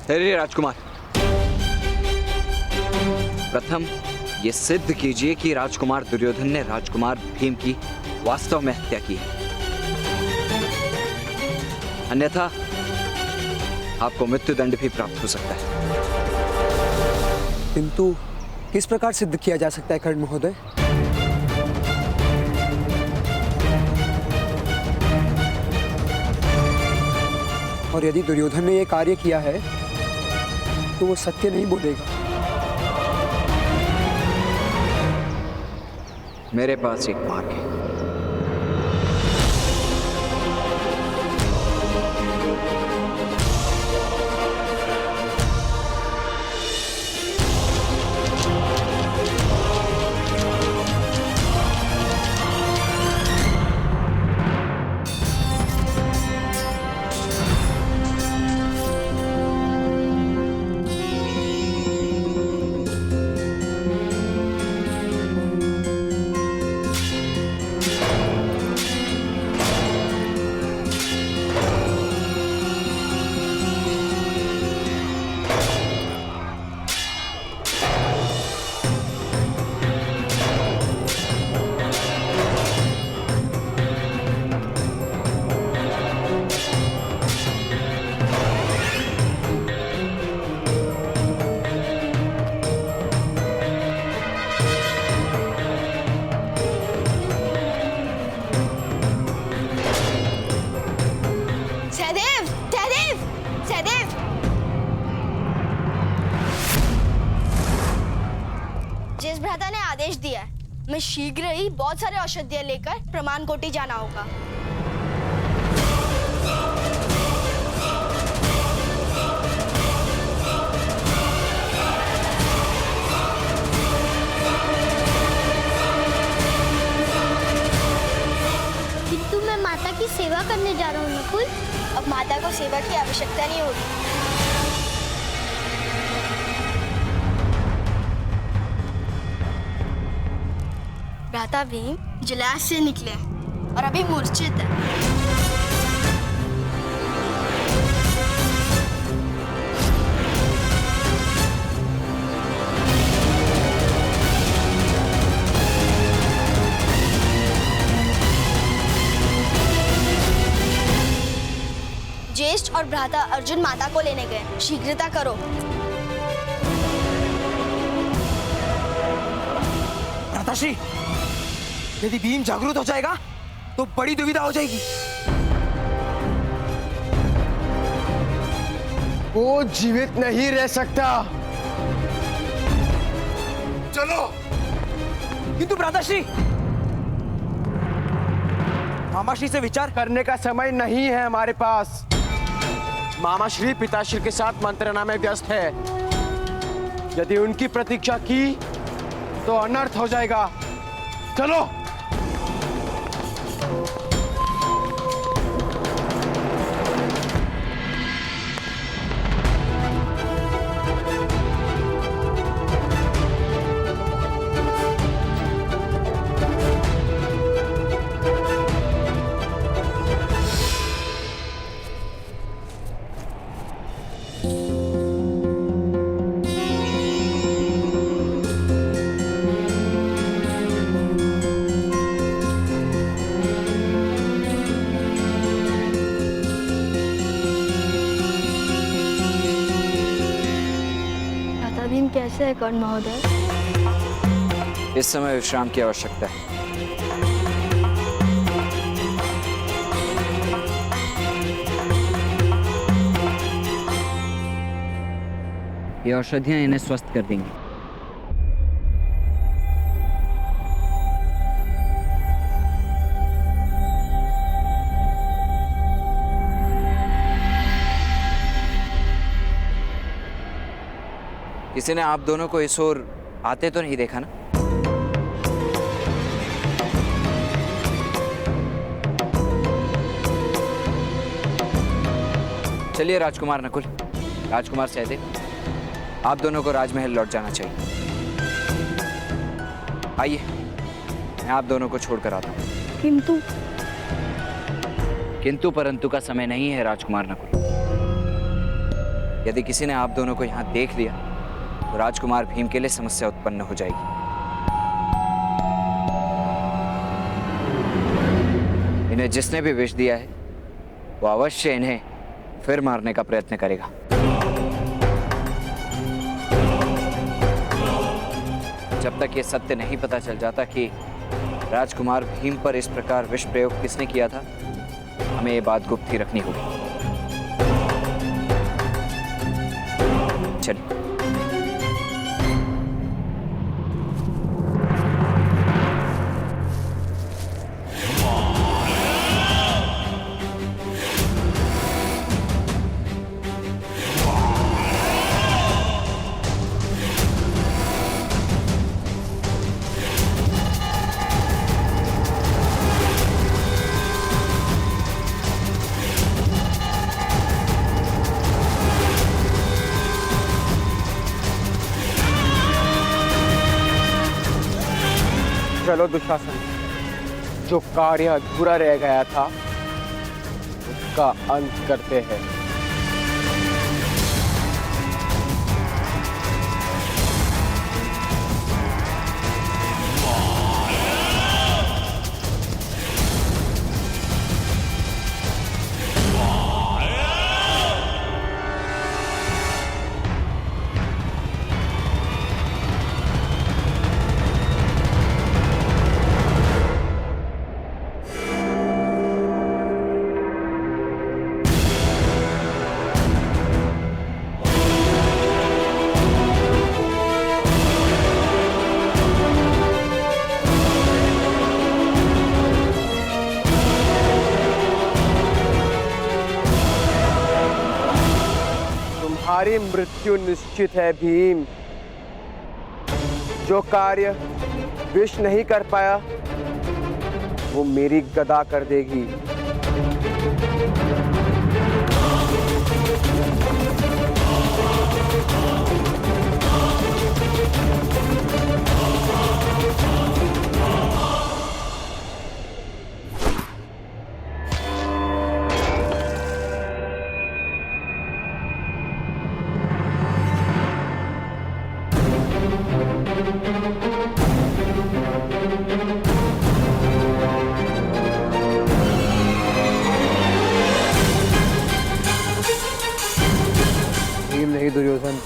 ठहरिए राजकुमार। प्रथम ये सिद्ध कीजिए कि राजकुमार दुर्योधन ने राजकुमार भीम की वास्तव में हत्या की है, अन्यथा आपको मृत्युदंड भी प्राप्त हो सकता है। किंतु किस प्रकार सिद्ध किया जा सकता है कर्ण महोदय? और यदि दुर्योधन ने यह कार्य किया है तो वो सत्य नहीं बोलेगा। मेरे पास एक मार्ग है। जिस भ्राता ने आदेश दिया है, मैं शीघ्र ही बहुत सारे औषधियां लेकर प्रमाण कोटि जाना होगा। किंतु मैं माता की सेवा करने जा रहा हूँ नकुल। अब माता को सेवा की आवश्यकता नहीं होगी। भ्राता भीम जलाशय से निकले और अभी मूर्छित है। ज्येष्ठ और भ्राता अर्जुन माता को लेने गए, शीघ्रता करो। भ्राताश्री, यदि भीम जागरूक हो जाएगा तो बड़ी दुविधा हो जाएगी। वो जीवित नहीं रह सकता। चलो। किंतु भ्राताश्री, मामाश्री से विचार करने का समय नहीं है हमारे पास। मामाश्री पिताश्री के साथ मंत्रणा में व्यस्त है। यदि उनकी प्रतीक्षा की तो अनर्थ हो जाएगा। चलो। भीम कैसे है कर्ण महोदय? इस समय विश्राम की आवश्यकता है। ये औषधियां इन्हें स्वस्थ कर देंगी। किसी ने आप दोनों को इस ओर आते तो नहीं देखा ना? चलिए राजकुमार नकुल, राजकुमार सहदेव, आप दोनों को राजमहल लौट जाना चाहिए। आइए, मैं आप दोनों को छोड़कर आता हूँ। किंतु परंतु का समय नहीं है राजकुमार नकुल। यदि किसी ने आप दोनों को यहाँ देख लिया तो राजकुमार भीम के लिए समस्या उत्पन्न हो जाएगी। इन्हें जिसने भी विष दिया है वो अवश्य इन्हें फिर मारने का प्रयत्न करेगा। जब तक ये सत्य नहीं पता चल जाता कि राजकुमार भीम पर इस प्रकार विष प्रयोग किसने किया था, हमें ये बात गुप्त ही रखनी होगी। चलिए। चलो दुशासन, जो कार्य अधूरा रह गया था उसका अंत करते हैं। तुम्हारी मृत्यु निश्चित है भीम। जो कार्य विष नहीं कर पाया वो मेरी गदा कर देगी। भीम नहीं दुर्योधन।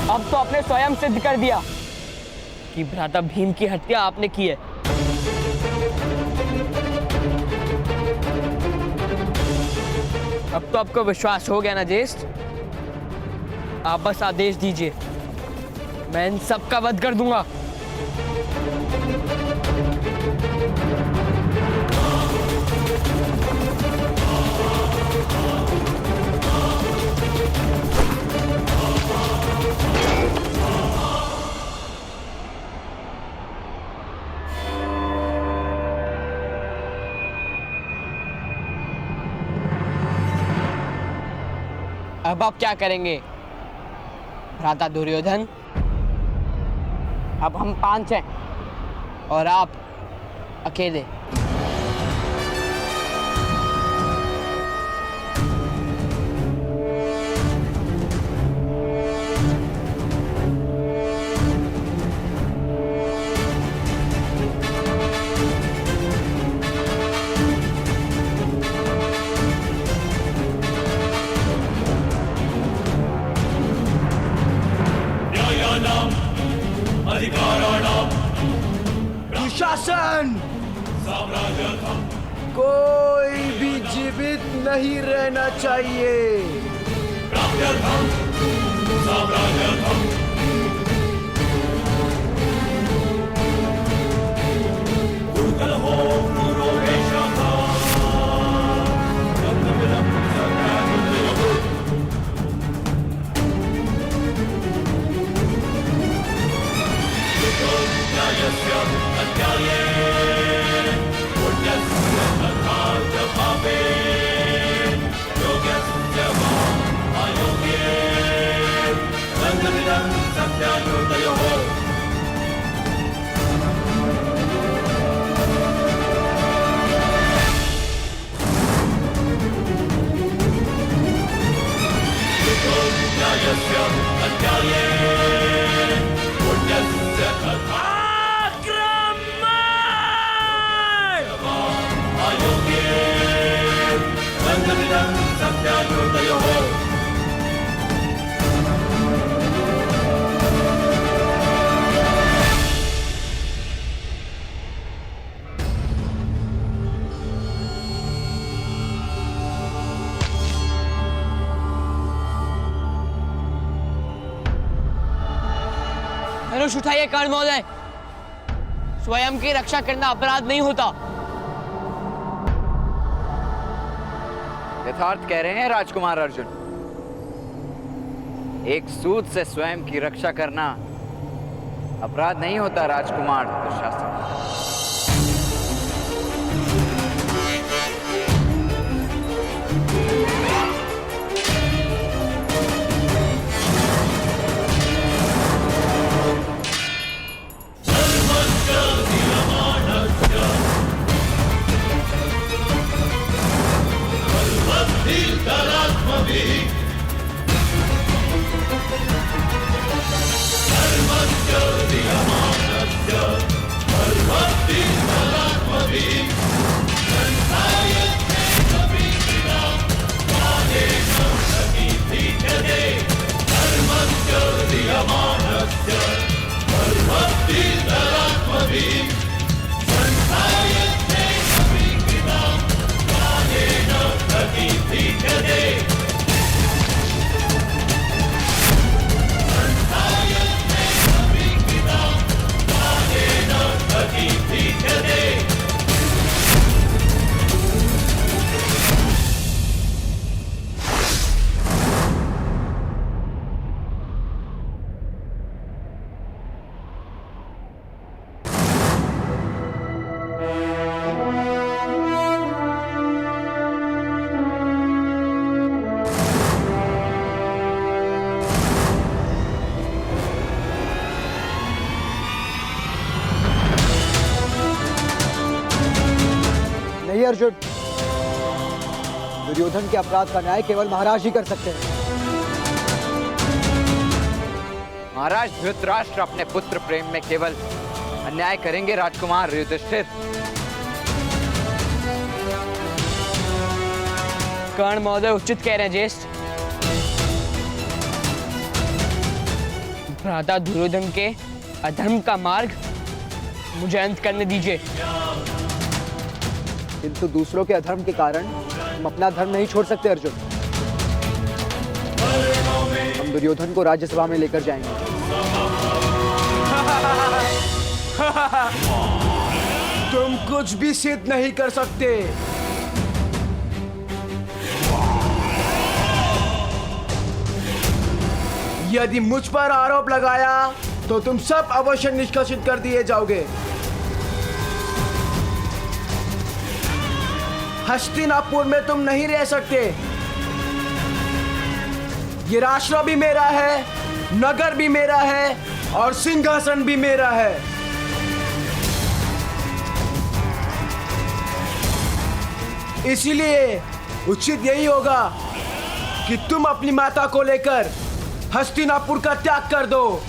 अब तो आपने स्वयं सिद्ध कर दिया कि भ्राता भीम की हत्या आपने की है। अब तो आपको विश्वास हो गया ना ज्येष्ठ? आप बस आदेश दीजिए, मैं इन सब का वध कर दूंगा। अब आप क्या करेंगे भ्राता दुर्योधन? अब हम 5 हैं और आप अकेले। दुशासन, कोई भी जीवित नहीं रहना चाहिए। यस्य धनुष उठाइए कर्ण महोदय। स्वयं की रक्षा करना अपराध नहीं होता। यथार्थ कह रहे हैं राजकुमार अर्जुन। एक सूद से स्वयं की रक्षा करना अपराध नहीं होता राजकुमार दुशासन। नहीं अर्जुन, दुर्योधन के अपराध का न्याय केवल महाराज ही कर सकते हैं। महाराज धृतराष्ट्र अपने पुत्र प्रेम में केवल अन्याय करेंगे राजकुमार युधिष्ठिर। कर्ण महोदय उचित कह रहे हैं ज्येष्ठ। भ्राता दुर्योधन के अधर्म का मार्ग मुझे अंत करने दीजिए। किंतु दूसरों के अधर्म के कारण हम अपना धर्म नहीं छोड़ सकते अर्जुन। हम दुर्योधन को राज्यसभा में लेकर जाएंगे। तुम कुछ भी सिद्ध नहीं कर सकते। यदि मुझ पर आरोप लगाया तो तुम सब अवश्य निष्कासित कर दिए जाओगे। हस्तिनापुर में तुम नहीं रह सकते। ये राष्ट्र भी मेरा है, नगर भी मेरा है और सिंहासन भी मेरा है। इसीलिए उचित यही होगा कि तुम अपनी माता को लेकर हस्तिनापुर का त्याग कर दो।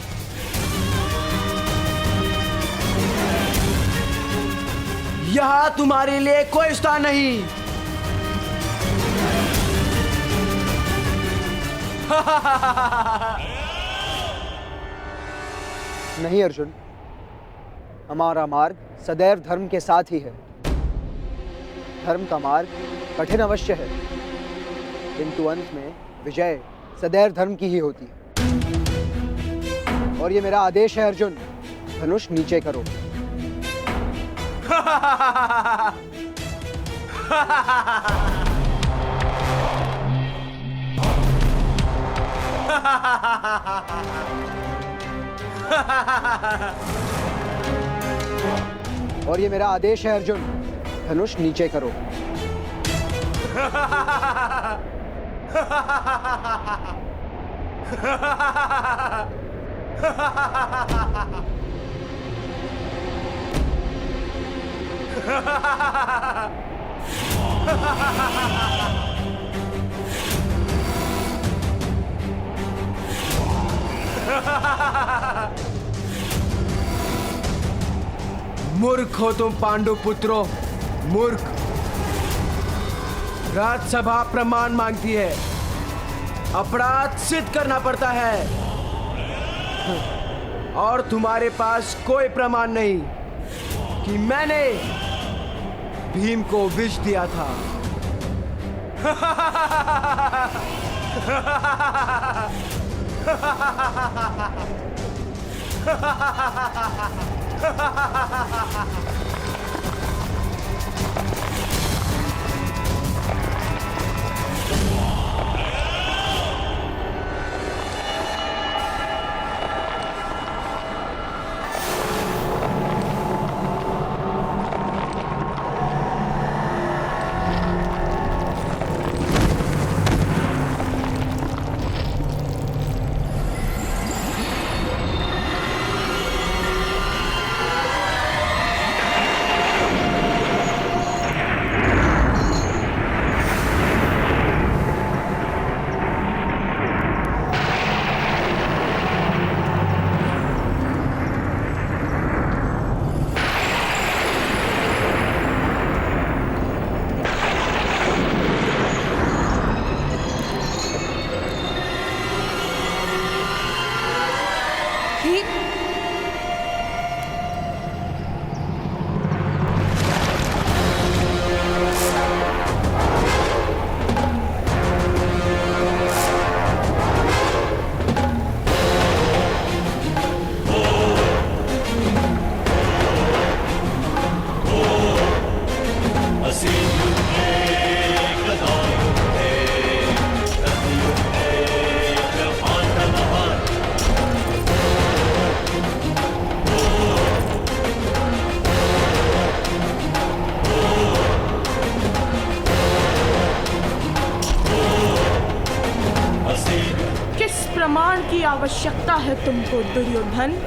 यहां तुम्हारे लिए कोई स्थान नहीं। नहीं अर्जुन, हमारा मार्ग सदैव धर्म के साथ ही है। धर्म का मार्ग कठिन अवश्य है, किंतु अंत में विजय सदैव धर्म की ही होती है। और ये मेरा आदेश है अर्जुन, धनुष नीचे करो। और ये मेरा आदेश है अर्जुन, धनुष नीचे करो। मूर्ख हो तुम पांडु पुत्रों, मूर्ख। राज्यसभा प्रमाण मांगती है, अपराध सिद्ध करना पड़ता है, और तुम्हारे पास कोई प्रमाण नहीं कि मैंने भीम को विष दिया था। प्रमाण की आवश्यकता है तुमको दुर्योधन?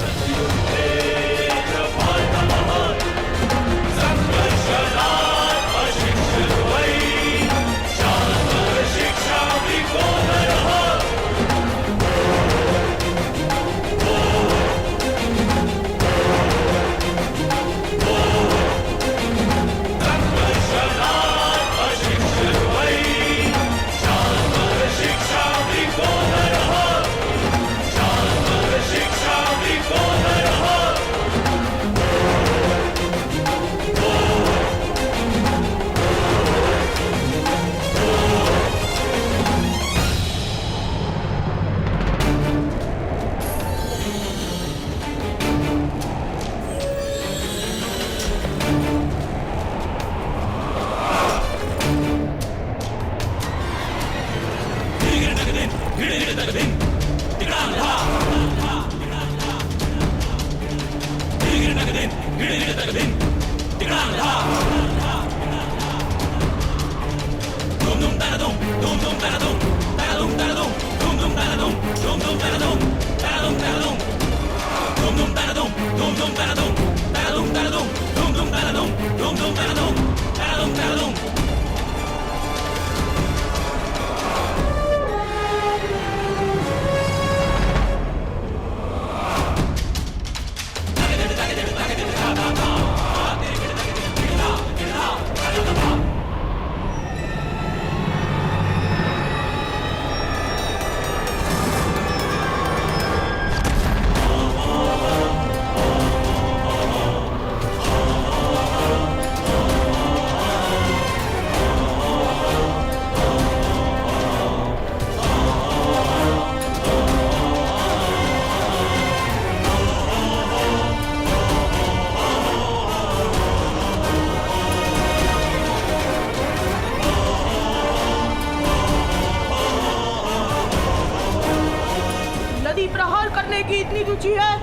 रुचि है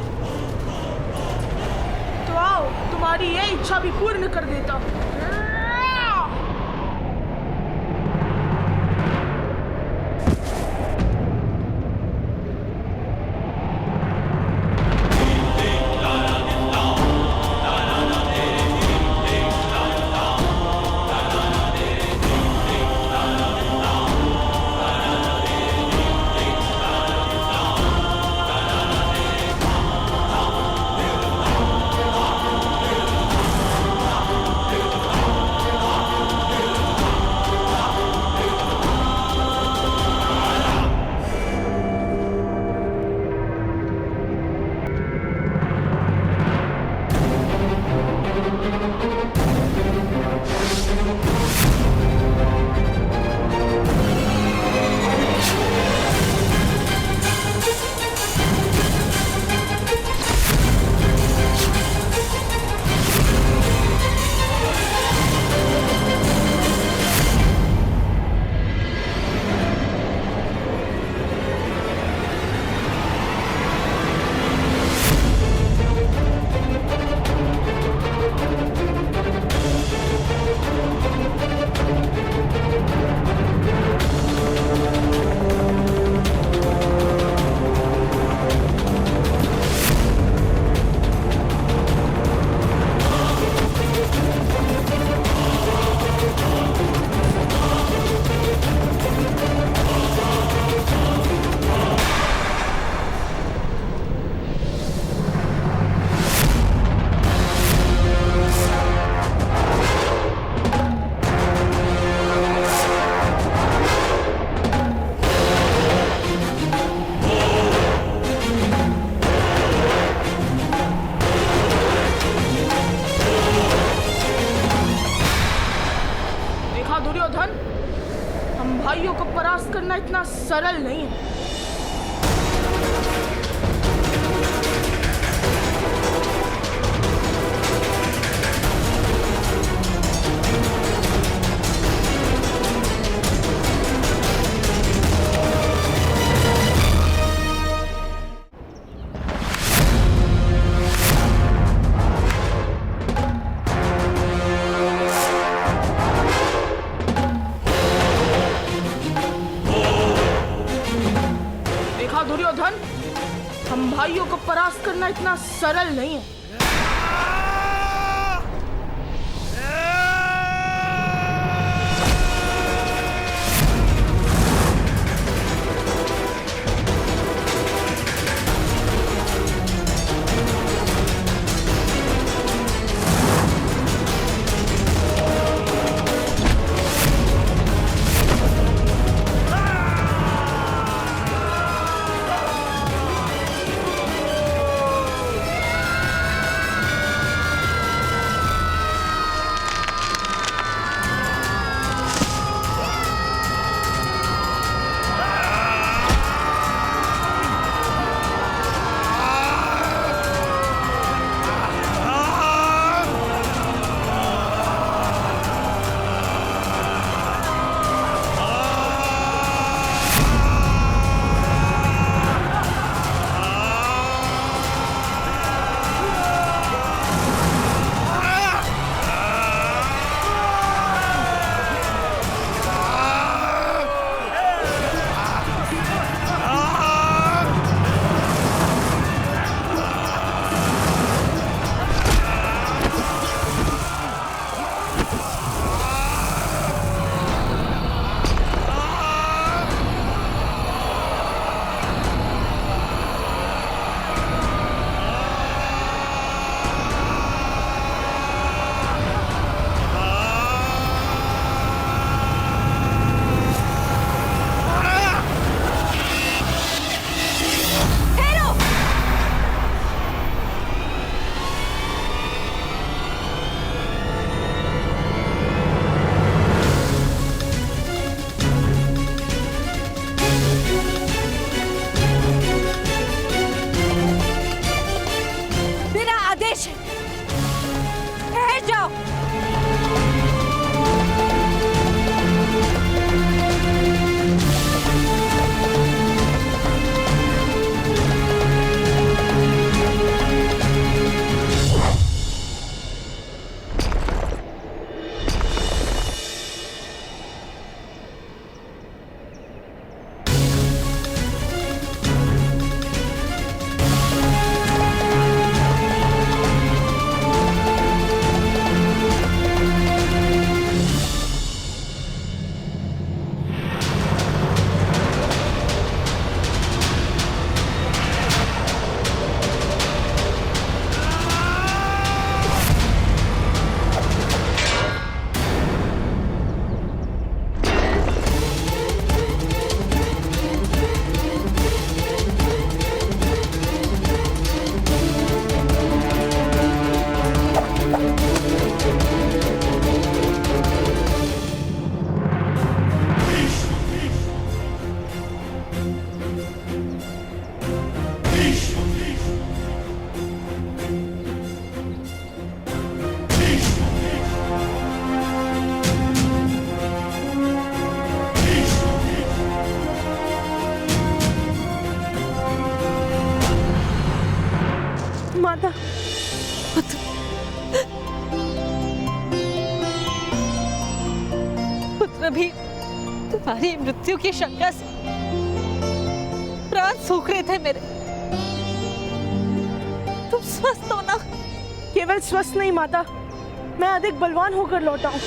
तो आओ, तुम्हारी ये इच्छा भी पूर्ण कर देता हूँ। इतना सरल नहीं है। देखा दुर्योधन, हम भाइयों को परास्त करना इतना सरल नहीं है। भी तुम्हारी मृत्यु की शंका से प्राण सूख रहे थे मेरे। तुम स्वस्थ हो ना? केवल स्वस्थ नहीं माता, मैं अधिक बलवान होकर लौटा हूँ।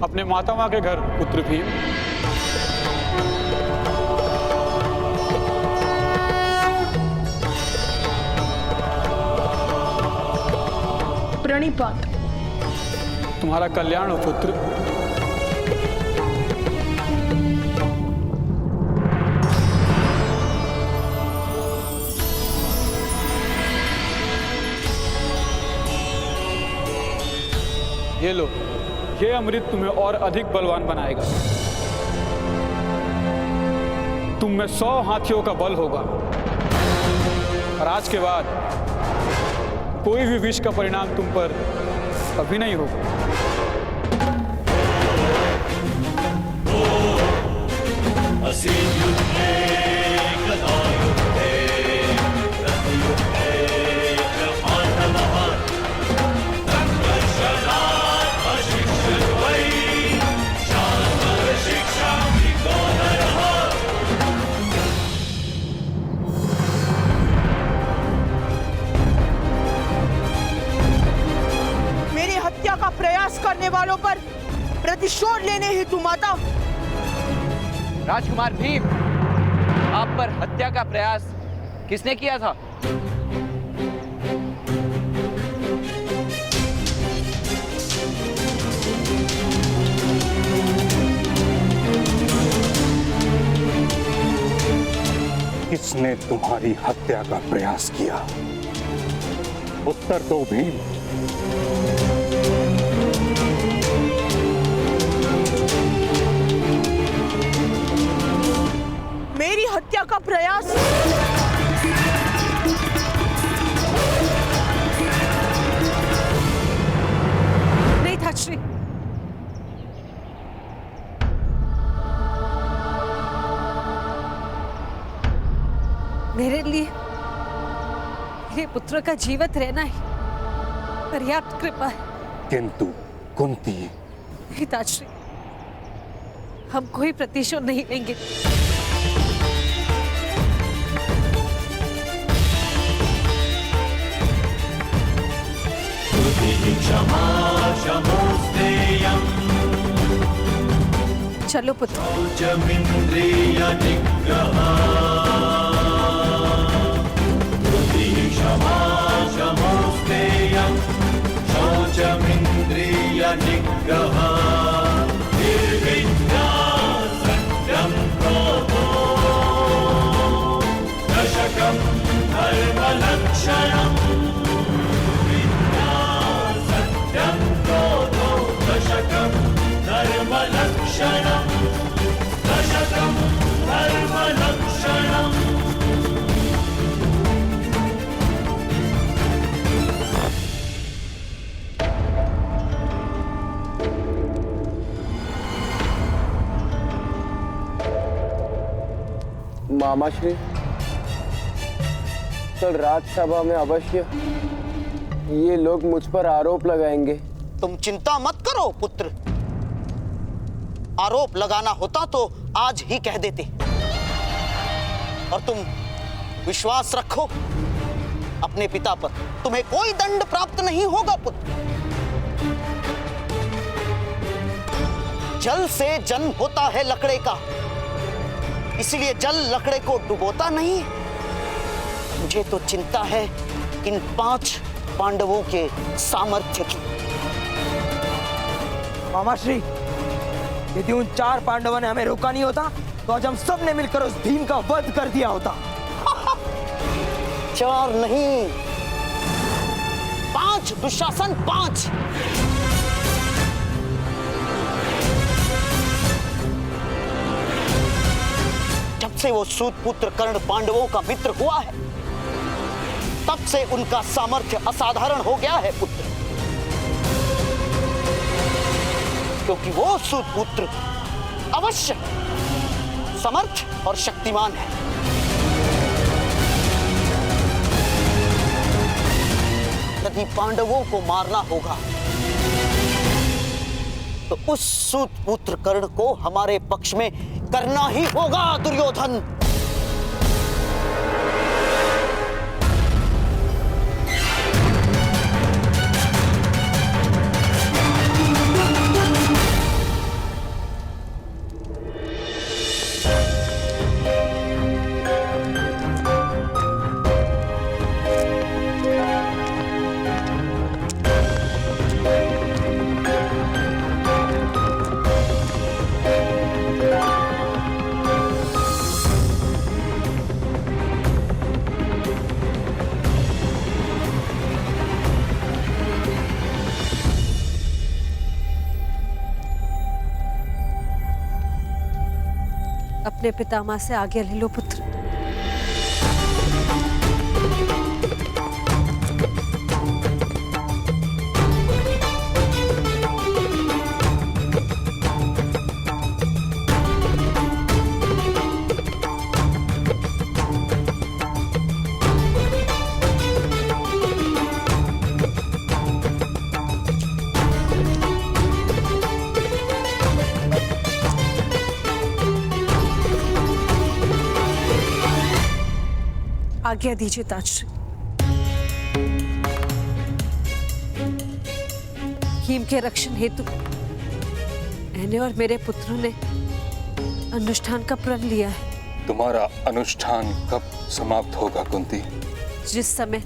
अपने मातामह के घर पुत्र भीम। प्रणिपात। तुम्हारा कल्याण हो पुत्र। ये लो, ये अमृत तुम्हें और अधिक बलवान बनाएगा। तुम में 100 हाथियों का बल होगा और आज के बाद कोई भी विष का परिणाम तुम पर कभी नहीं होगा। प्रयास करने वालों पर प्रतिशोध लेने हेतु माता। राजकुमार भीम, आप पर हत्या का प्रयास किसने किया था? किसने तुम्हारी हत्या का प्रयास किया? उत्तर दो भीम। मेरी हत्या का प्रयास नहीं था श्री। मेरे लिए मेरे पुत्र का जीवित रहना ही पर्याप्त कृपा है। किंतु कुंती, पिताश्री, हम कोई प्रतिशोध नहीं लेंगे। चलो पुत्र। मामाश्री, कल राज्यसभा में अवश्य ये लोग मुझ पर आरोप लगाएंगे। तुम चिंता मत करो पुत्र, आरोप लगाना होता तो आज ही कह देते। और तुम विश्वास रखो अपने पिता पर, तुम्हें कोई दंड प्राप्त नहीं होगा पुत्र। जल से जन्म होता है लकड़े का, इसलिए जल लकड़े को डुबोता नहीं। मुझे तो चिंता है इन 5 पांडवों के सामर्थ्य की। मामाश्री, यदि उन 4 पांडवों ने हमें रोका नहीं होता तो आज हम सब ने मिलकर उस भीम का वध कर दिया होता। 4 नहीं, 5 दुशासन, 5। जब से वो सूत पुत्र कर्ण पांडवों का मित्र हुआ है, तब से उनका सामर्थ्य असाधारण हो गया है पुत्र। क्योंकि वो सूत पुत्र अवश्य समर्थ और शक्तिमान है। यदि पांडवों को मारना होगा तो उस सूत पुत्र कर्ण को हमारे पक्ष में करना ही होगा दुर्योधन। अपने पितामह से आज्ञा ले लो पुत्र। आज्ञा दीजिए ताजश्री। हीम के रक्षण हेतु मैंने और मेरे पुत्रों ने अनुष्ठान का प्रण लिया है। तुम्हारा अनुष्ठान कब समाप्त होगा कुंती? जिस समय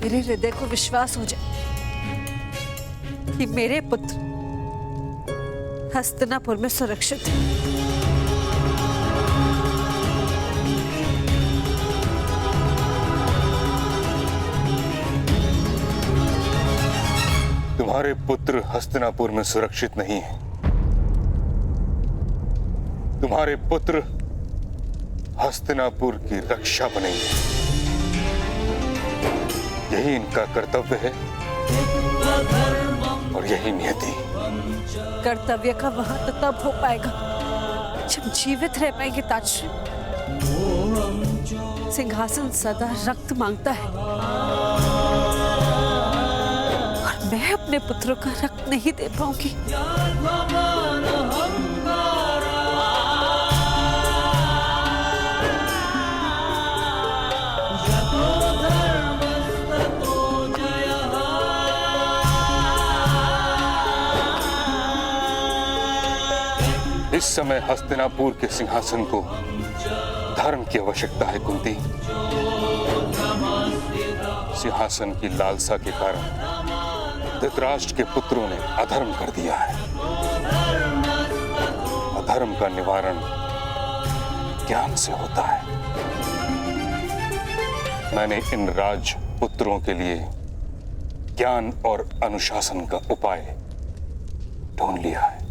मेरे हृदय को विश्वास हो जाए कि मेरे पुत्र हस्तिनापुर में सुरक्षित हैं। तुम्हारे पुत्र हस्तिनापुर में सुरक्षित नहीं हैं। तुम्हारे पुत्र हस्तिनापुर की रक्षा बनेंगे। यही इनका कर्तव्य है और यही नियति। कर्तव्य का वहां तो तब हो पाएगा जब जीवित रह पाएंगे ताजश्री। सिंहासन सदा रक्त मांगता है और मैं अपने पुत्रों का रक्त नहीं दे पाऊंगी। इस समय हस्तिनापुर के सिंहासन को धर्म की आवश्यकता है कुंती। सिंहासन की लालसा के कारण धृतराष्ट्र के पुत्रों ने अधर्म कर दिया है। अधर्म का निवारण ज्ञान से होता है। मैंने इन राजपुत्रों के लिए ज्ञान और अनुशासन का उपाय ढूंढ लिया है।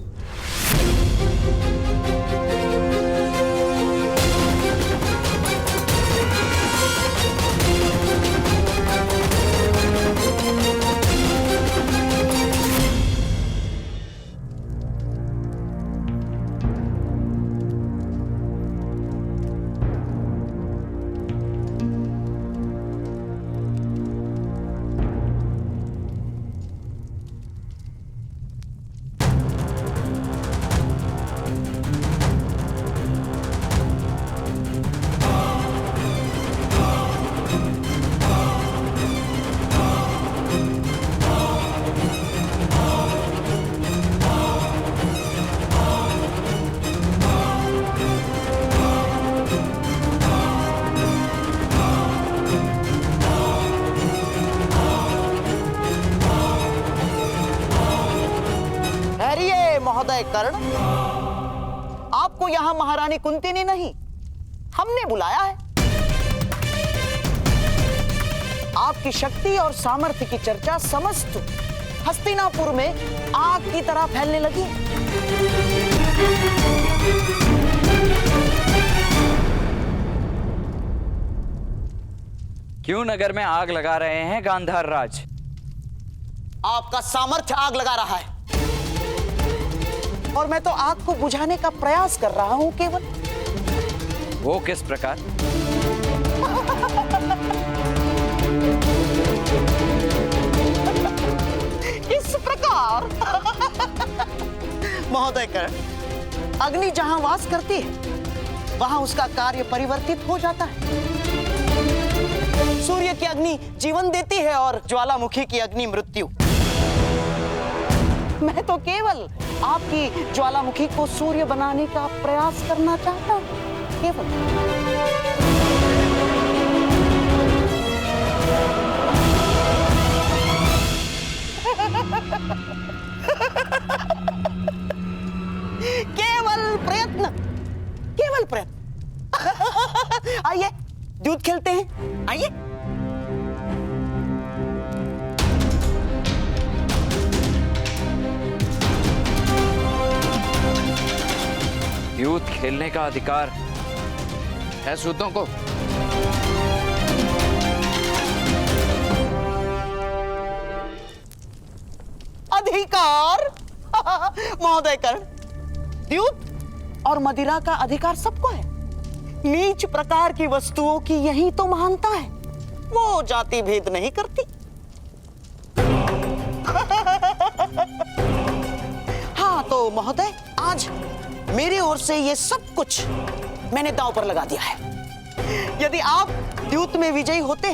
महोदय कर्ण, आपको यहां महारानी कुंती ने नहीं, हमने बुलाया है। आपकी शक्ति और सामर्थ्य की चर्चा समस्त हस्तिनापुर में आग की तरह फैलने लगी। क्यों नगर में आग लगा रहे हैं गांधार राज? आपका सामर्थ्य आग लगा रहा है और मैं तो आग को बुझाने का प्रयास कर रहा हूं केवल। वो किस प्रकार? इस प्रकार महोदय कर्ण, अग्नि जहां वास करती है वहां उसका कार्य परिवर्तित हो जाता है। सूर्य की अग्नि जीवन देती है और ज्वालामुखी की अग्नि मृत्यु। मैं तो केवल आपकी ज्वालामुखी को सूर्य बनाने का प्रयास करना चाहता हूं, केवल। केवल प्रयत्न, केवल प्रयत्न। आइए दूध खेलते हैं, आइए। द्यूत खेलने का अधिकार है सूतों को? अधिकार? महोदय कर्ण, द्यूत और मदिरा का अधिकार सबको है। नीच प्रकार की वस्तुओं की यही तो महानता है, वो जाति भेद नहीं करती। हाँ तो महोदय, आज मेरे ओर से ये सब कुछ मैंने दांव पर लगा दिया है। यदि आप द्यूत में विजयी होते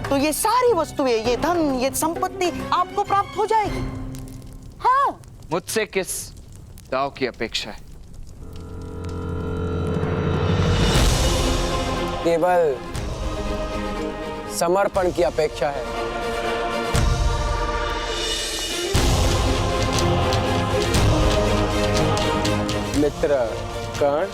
तो ये सारी वस्तुएं, ये धन, ये संपत्ति आपको प्राप्त हो जाएगी। हाँ, मुझसे किस दाव की अपेक्षा है? केवल समर्पण की अपेक्षा है। मित्र कर्ण,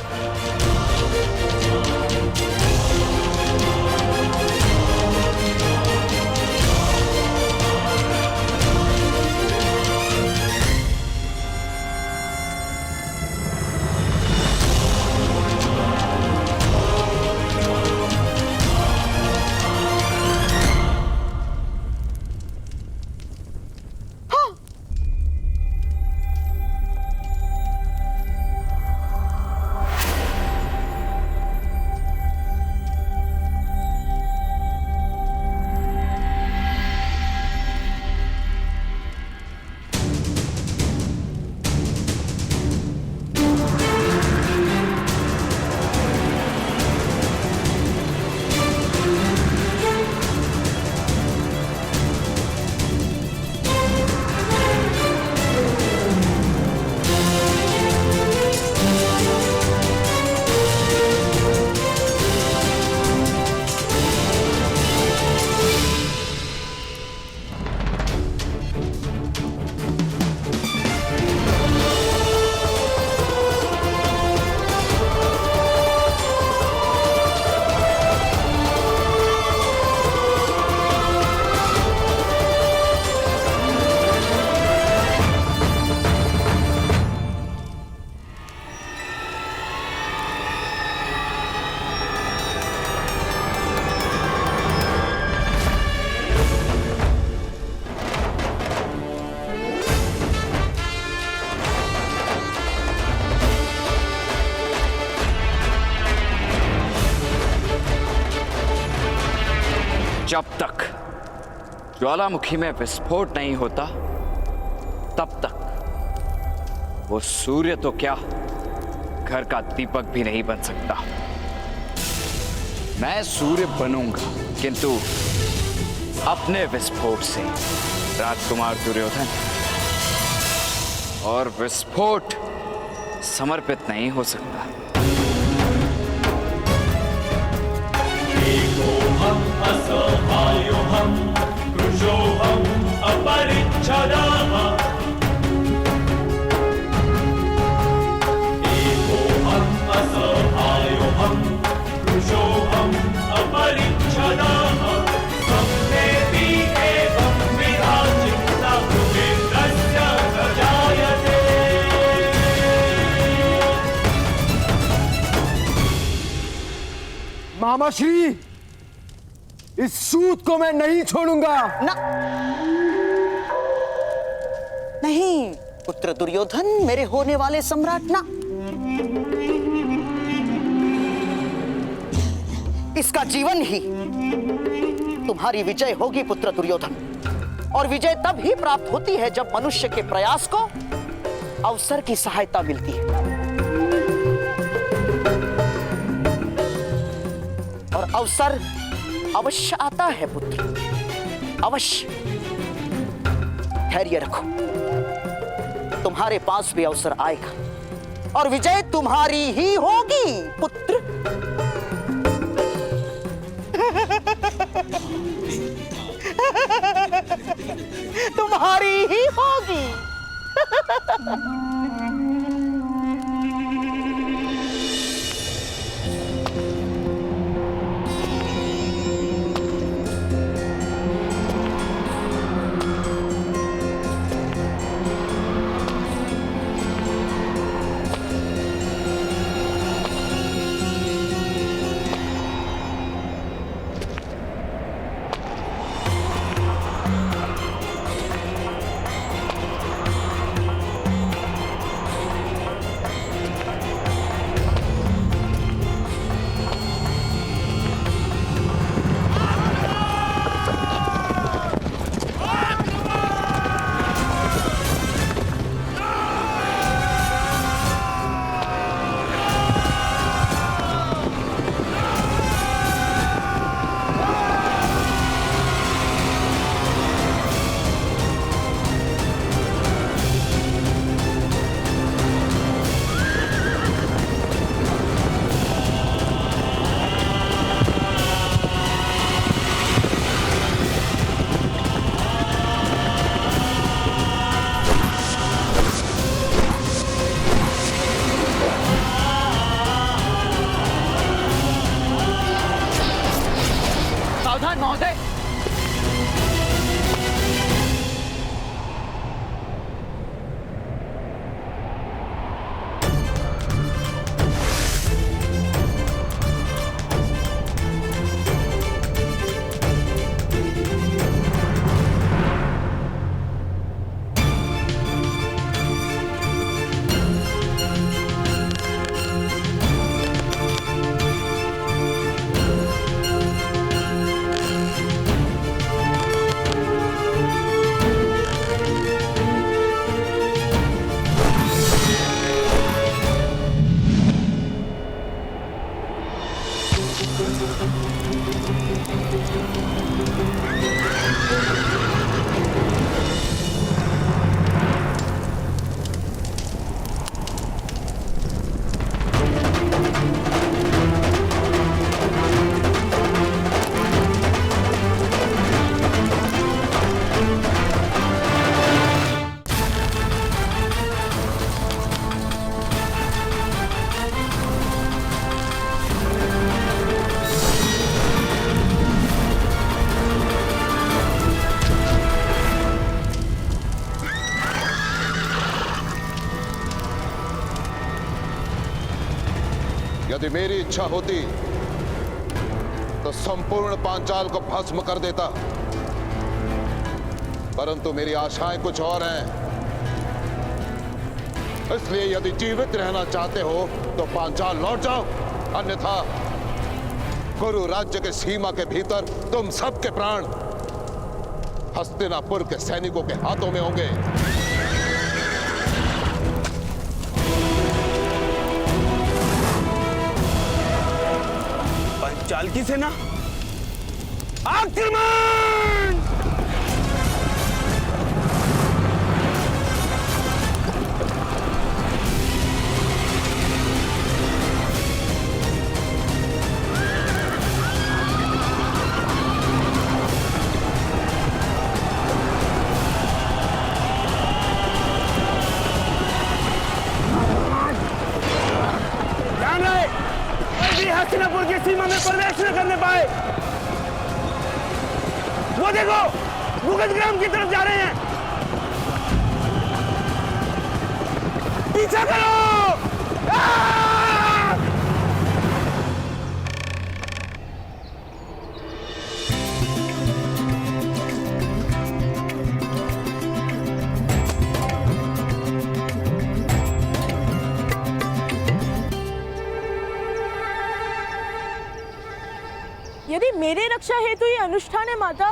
जब तक ज्वालामुखी में विस्फोट नहीं होता तब तक वो सूर्य तो क्या, घर का दीपक भी नहीं बन सकता। मैं सूर्य बनूंगा, किंतु अपने विस्फोट से, राजकुमार दुर्योधन। और विस्फोट समर्पित नहीं हो सकता। असहायोऽहं कृशोऽहं अपरिच्छदाः एकोऽहं असहायोऽहं कृशोऽहं अपरिच्छदाः सम्मेति एवं विराजिता भूमेन्द्रस्य प्रजायते। मामाश्री, इस सूत को मैं नहीं छोड़ूंगा। ना, नहीं पुत्र दुर्योधन, मेरे होने वाले सम्राट, ना। इसका जीवन ही तुम्हारी विजय होगी पुत्र दुर्योधन। और विजय तब ही प्राप्त होती है जब मनुष्य के प्रयास को अवसर की सहायता मिलती है। और अवसर अवश्य आता है पुत्र, अवश्य। धैर्य रखो, तुम्हारे पास भी अवसर आएगा और विजय तुम्हारी ही होगी पुत्र। तुम्हारी ही होगी। यदि मेरी इच्छा होती तो संपूर्ण पांचाल को भस्म कर देता, परंतु मेरी आशाएं कुछ और हैं। इसलिए यदि जीवित रहना चाहते हो तो पांचाल लौट जाओ, अन्यथा कुरु राज्य के सीमा के भीतर तुम सबके प्राण हस्तिनापुर के सैनिकों के हाथों में होंगे। पंचाल की सेना आक्रमण! हस्तिनापुर की सीमा में प्रवेश न करने पाए। वो देखो, भूगतग्राम की तरफ जा रहे हैं। पीछा करो! यदि मेरे रक्षा हेतु ये अनुष्ठान है माता,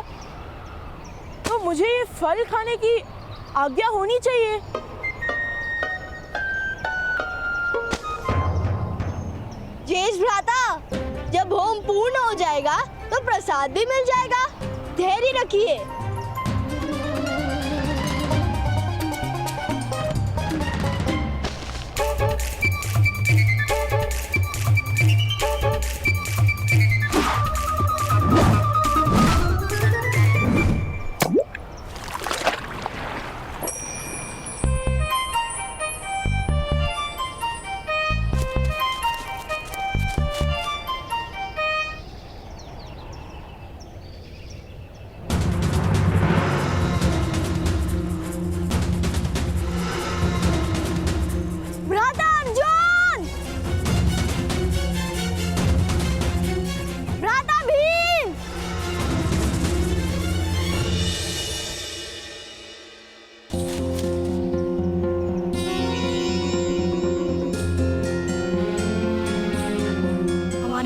तो मुझे ये फल खाने की आज्ञा होनी चाहिए। जेष्ठ भ्राता, जब होम पूर्ण हो जाएगा तो प्रसाद भी मिल जाएगा। धैर्य रखिए।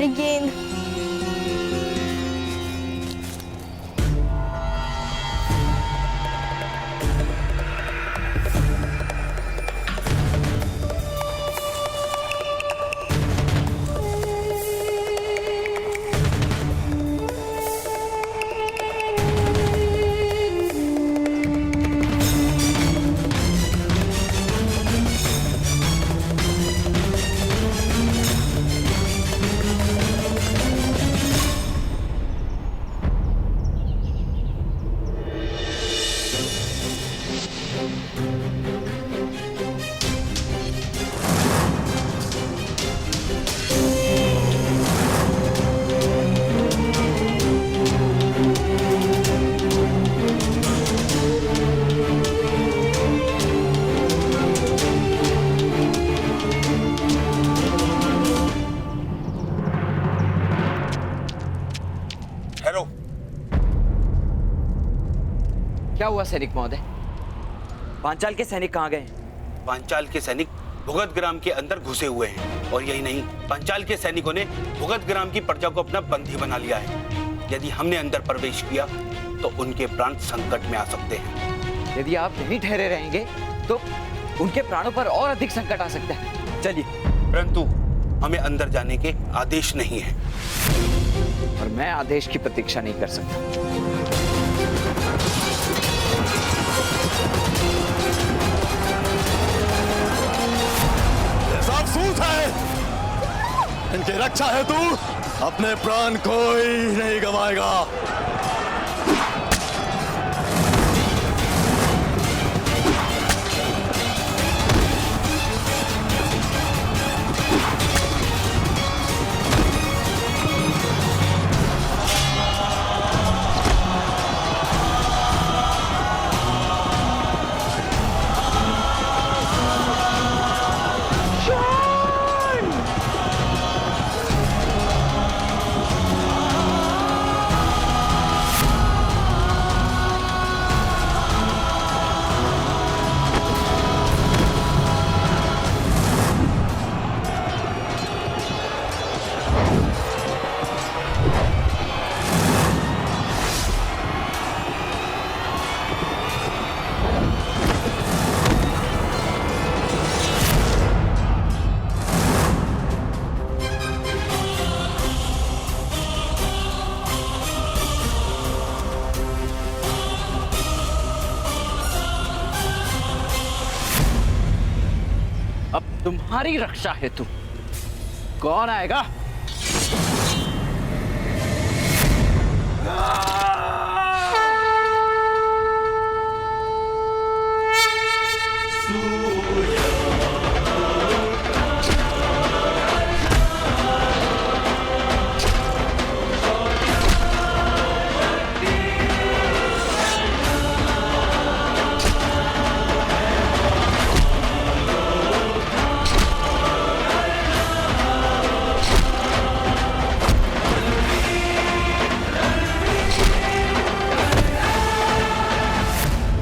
गेंद क्या हुआ सैनिक महोदय? पांचाल के सैनिक कहाँ गए? पांचाल के सैनिक भुगतग्राम के अंदर घुसे हुए हैं, और यही नहीं, पांचाल के सैनिकों ने भुगतग्राम की प्रजा को अपना बंदी बना लिया है। यदि हमने अंदर प्रवेश किया तो उनके प्राण संकट में आ सकते हैं। यदि आप नहीं ठहरे रहेंगे तो उनके प्राणों पर और अधिक संकट आ सकता है। चलिए। परंतु हमें अंदर जाने के आदेश नहीं है, और मैं आदेश की प्रतीक्षा नहीं कर सकता। सूत है, इनकी रक्षा हेतु अपने प्राण कोई नहीं गंवाएगा। अब तुम्हारी रक्षा हेतु कौन आएगा?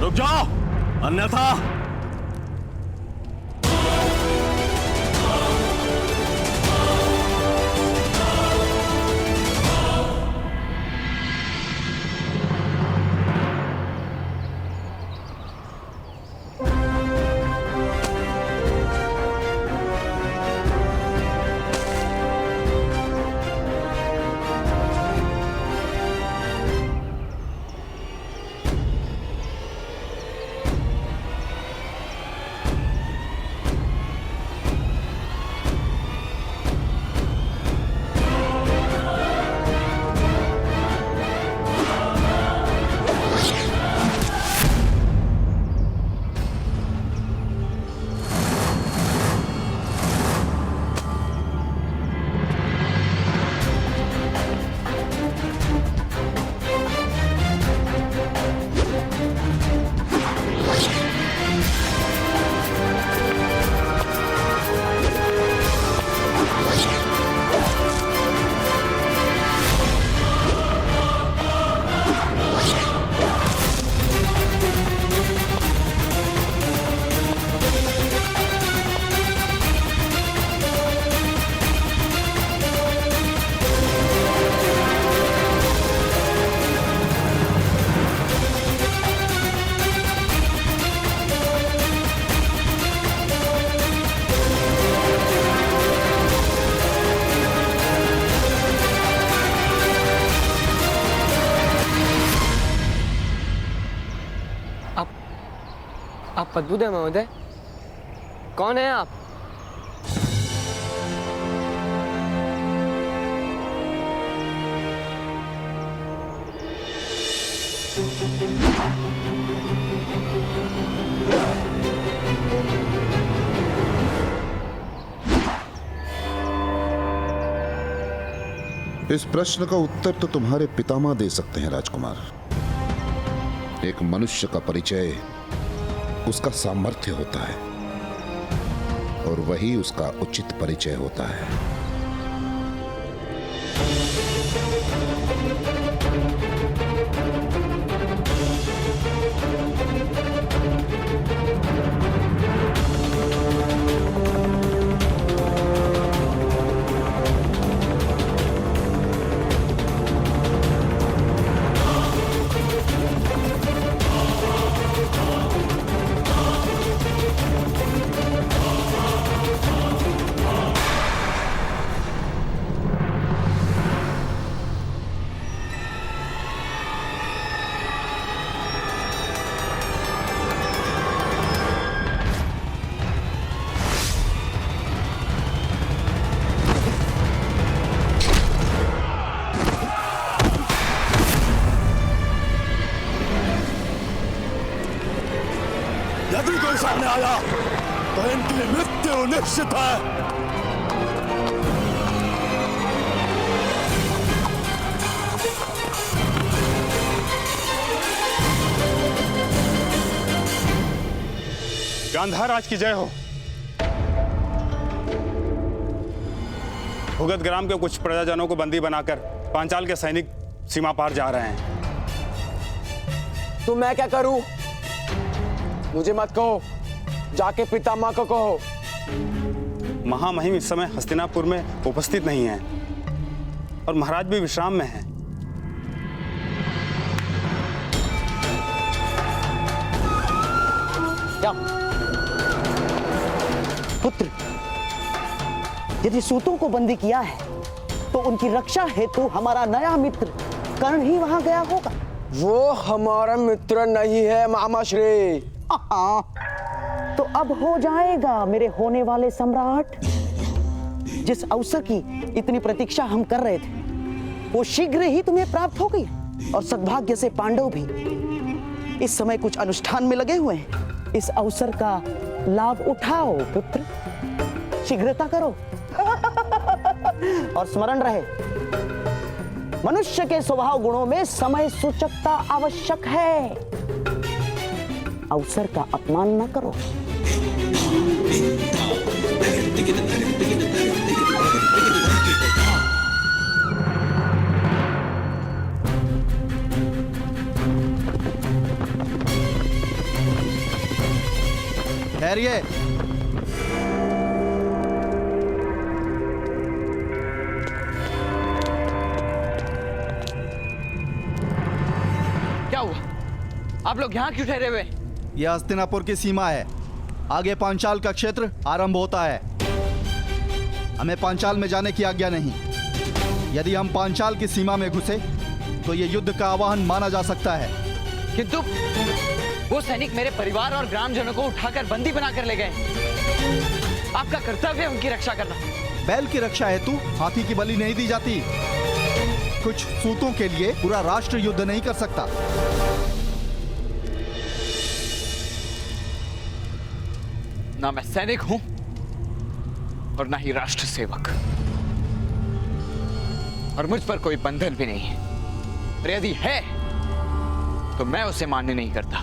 रुक जाओ, अन्यथा आप पद्मूदय महोदय, कौन है आप? इस प्रश्न का उत्तर तो तुम्हारे पितामह दे सकते हैं राजकुमार। एक मनुष्य का परिचय उसका सामर्थ्य होता है और वही उसका उचित परिचय होता है। यदि कोई सामने आया तो इनकी मृत्यु निश्चित है। गांधार राज की जय हो। भुगत ग्राम के कुछ प्रजाजनों को बंदी बनाकर पांचाल के सैनिक सीमा पार जा रहे हैं। तो मैं क्या करूं? मुझे मत कहो, जाके पितामह को कहो। महामहिम इस समय हस्तिनापुर में उपस्थित नहीं है और महाराज भी विश्राम में हैं। क्या पुत्र, यदि सूतों को बंदी किया है तो उनकी रक्षा हेतु हमारा नया मित्र कर्ण ही वहां गया होगा। वो हमारा मित्र नहीं है मामा श्री। तो अब हो जाएगा मेरे होने वाले सम्राट। जिस अवसर की इतनी प्रतीक्षा हम कर रहे थे वो शीघ्र ही तुम्हें प्राप्त हो गई, और सद्भाग्य से पांडव भी इस समय कुछ अनुष्ठान में लगे हुए हैं। इस अवसर का लाभ उठाओ पुत्र, शीघ्रता करो। और स्मरण रहे, मनुष्य के स्वभाव गुणों में समय सूचकता आवश्यक है। अवसर का अपमान न करो। ठहरिए। क्या हुआ? आप लोग यहाँ क्यों ठहरे हुए? यह हस्तिनापुर की सीमा है, आगे पांचाल का क्षेत्र आरंभ होता है। हमें पांचाल में जाने की आज्ञा नहीं। यदि हम पांचाल की सीमा में घुसे तो यह युद्ध का आह्वान माना जा सकता है। किंतु वो सैनिक मेरे परिवार और ग्रामजनों को उठाकर बंदी बनाकर ले गए। आपका कर्तव्य है उनकी रक्षा करना। बैल की रक्षा हेतु हाथी की बलि नहीं दी जाती। कुछ सूतों के लिए पूरा राष्ट्र युद्ध नहीं कर सकता। ना मैं सैनिक हूं और ना ही राष्ट्र सेवक, और मुझ पर कोई बंधन भी नहीं है। और यदि है तो मैं उसे मान्य नहीं करता।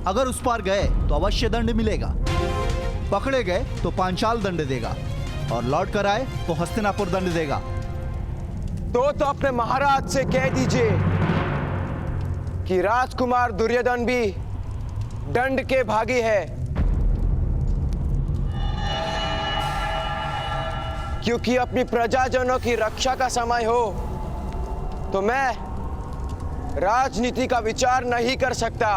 अगर उस पार गए तो अवश्य दंड मिलेगा, पकड़े गए तो पांचाल दंड देगा, और लौट कर आए तो हस्तिनापुर दंड देगा। तो अपने महाराज से कह दीजिए कि राजकुमार दुर्योधन भी दंड के भागी है, क्योंकि अपनी प्रजाजनों की रक्षा का समय हो तो मैं राजनीति का विचार नहीं कर सकता।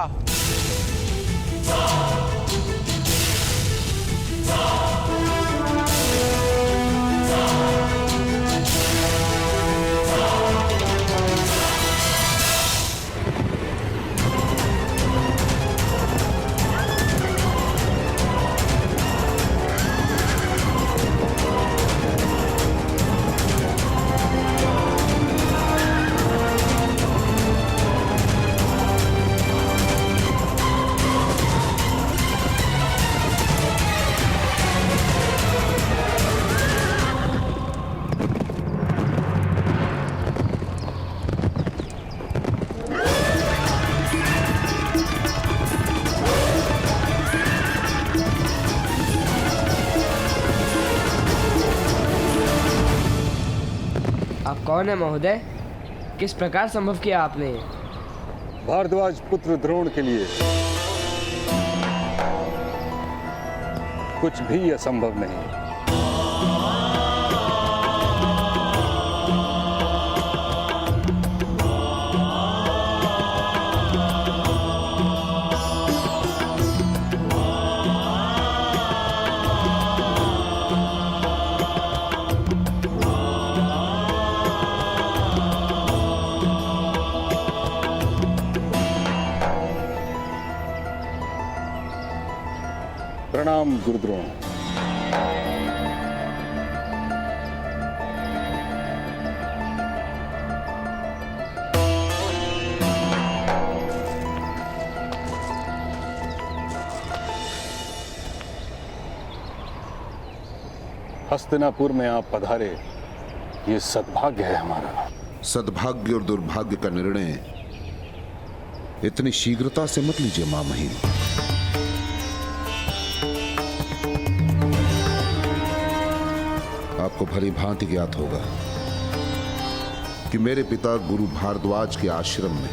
आप कौन है महोदय? किस प्रकार संभव किया आपने? भारद्वाज पुत्र द्रोण के लिए कुछ भी असंभव नहीं। प्रणाम गुरुद्रोण। हस्तिनापुर में आप पधारे, ये सद्भाग्य है हमारा। सद्भाग्य और दुर्भाग्य का निर्णय इतनी शीघ्रता से मत लीजिए महामहिम। आपको भली भांति ज्ञात होगा कि मेरे पिता गुरु भारद्वाज के आश्रम में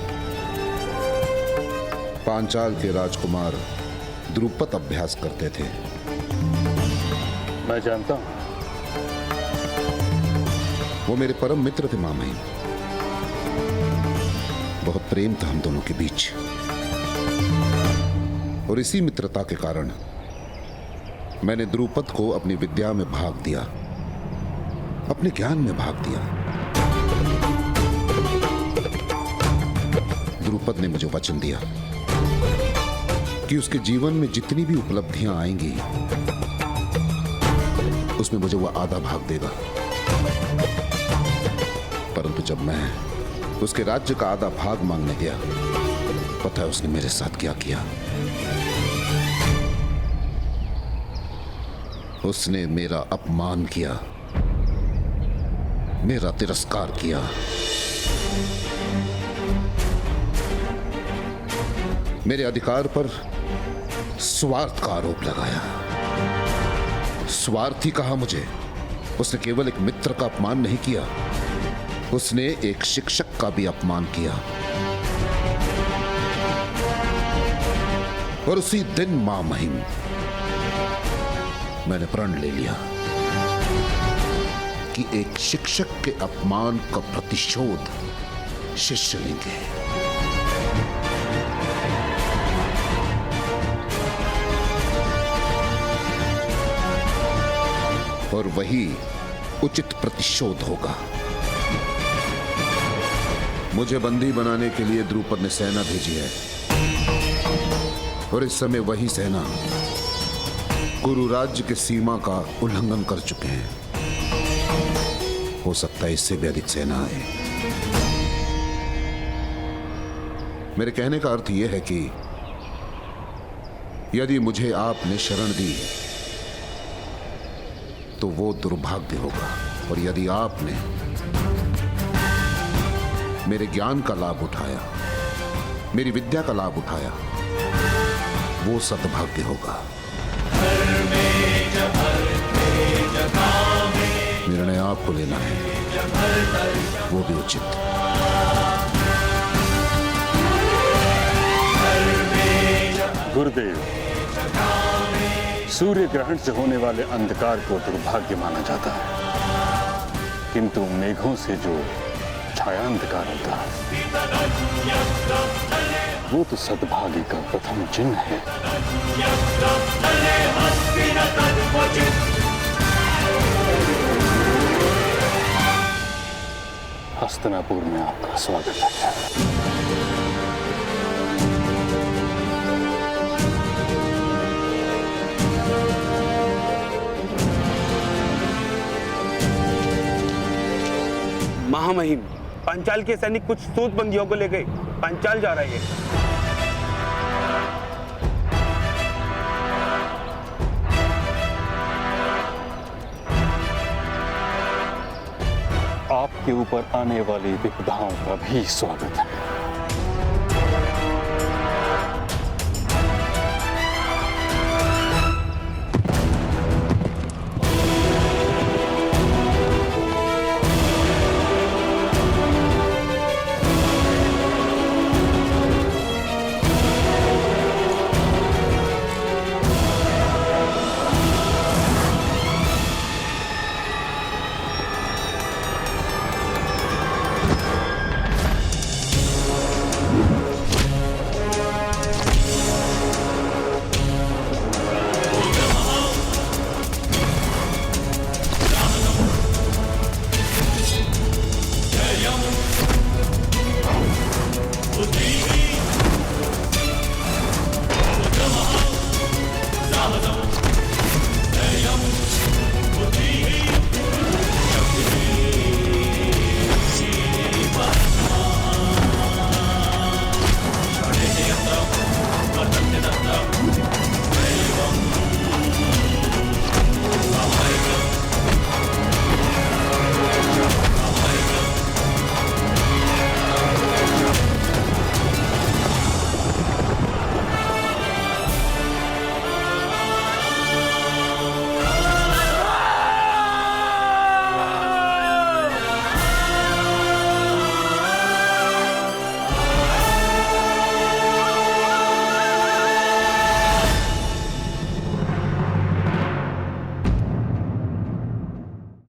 पांचाल के राजकुमार द्रुपद अभ्यास करते थे। मैं जानता हूं। वो मेरे परम मित्र थे मामही। बहुत प्रेम था हम दोनों के बीच, और इसी मित्रता के कारण मैंने द्रुपद को अपनी विद्या में भाग दिया, अपने ज्ञान में भाग दिया। द्रुपद ने मुझे वचन दिया कि कि उसके जीवन में जितनी भी उपलब्धियां आएंगी उसमें मुझे वो आधा भाग देगा। परंतु जब मैं उसके राज्य का आधा भाग मांगने गया, पता है उसने मेरे साथ क्या किया? उसने मेरा अपमान किया, मेरा तिरस्कार किया। मेरे अधिकार पर स्वार्थ का आरोप लगाया। स्वार्थी कहा मुझे। उसने केवल एक मित्र का अपमान नहीं किया, उसने एक शिक्षक का भी अपमान किया। और उसी दिन मां महिम मैंने प्रण ले लिया कि एक शिक्षक के अपमान का प्रतिशोध शिष्य लेंगे। और वही उचित प्रतिशोध होगा। मुझे बंदी बनाने के लिए द्रुपद ने सेना भेजी है, और इस समय वही सेना कुरु राज्य के सीमा का उल्लंघन कर चुके हैं। हो सकता है इससे भी अधिक सेना आए। मेरे कहने का अर्थ यह है कि यदि मुझे आपने शरण दी तो वो दुर्भाग्य होगा, और यदि आपने मेरे ज्ञान का लाभ उठाया, मेरी विद्या का लाभ उठाया, वो सद्भाग्य होगा। निर्णय आपको लेना है, वो भी उचित। गुरुदेव, सूर्य ग्रहण से होने वाले अंधकार को दुर्भाग्य माना जाता है, किंतु मेघों से जो छाया अंधकार होता है वो तो सद्भाग्य का प्रथम चिन्ह है। हस्तिनापुर में आपका स्वागत है। महामहिम, पांचाल के सैनिक कुछ सूतबंदियों को लेकर पांचाल जा रहे हैं। आपके ऊपर आने वाली विपदाओं का भी स्वागत है।